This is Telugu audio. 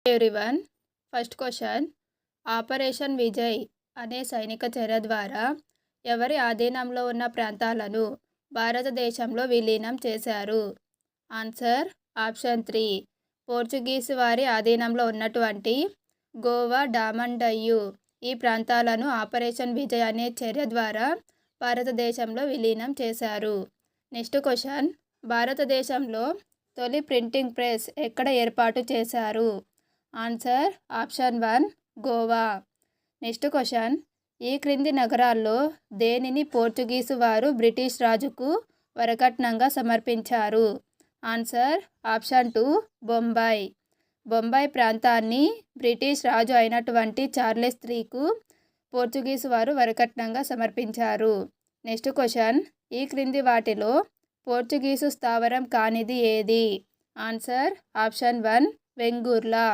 Everyone. First question. Operation Vijay అనే సైనిక చర్య ద్వారా ఎవరి ఆధీనంలో ఉన్న ప్రాంతాలను భారతదేశంలో విలీనం చేశారు? Answer option 3. పోర్చుగీసు వారి ఆధీనంలో ఉన్నటువంటి గోవా, డామన్ డయ్యు ఈ ప్రాంతాలను ఆపరేషన్ విజయ్ అనే చర్య ద్వారా భారతదేశంలో విలీనం చేశారు. Next question. భారతదేశంలో తొలి ప్రింటింగ్ ప్రెస్ ఎక్కడ ఏర్పాటు చేశారు? Answer option 1 Goa. Next question. ఈ క్రింది నగరాల్లో దేనిని పోర్చుగీసు వారు బ్రిటిష్ రాజుకు వరకట్నంగా సమర్పించారు? Answer option 2 Bombay. బొంబాయి ప్రాంతాన్ని బ్రిటిష్ రాజు అయినటువంటి చార్లెస్ IIIకు పోర్చుగీసు వారు వరకట్నంగా సమర్పించారు. Next question. ఈ క్రింది వాటిలో పోర్చుగీసు స్థావరం కానిది ఏది? Answer option 1 వెంగూర్లా.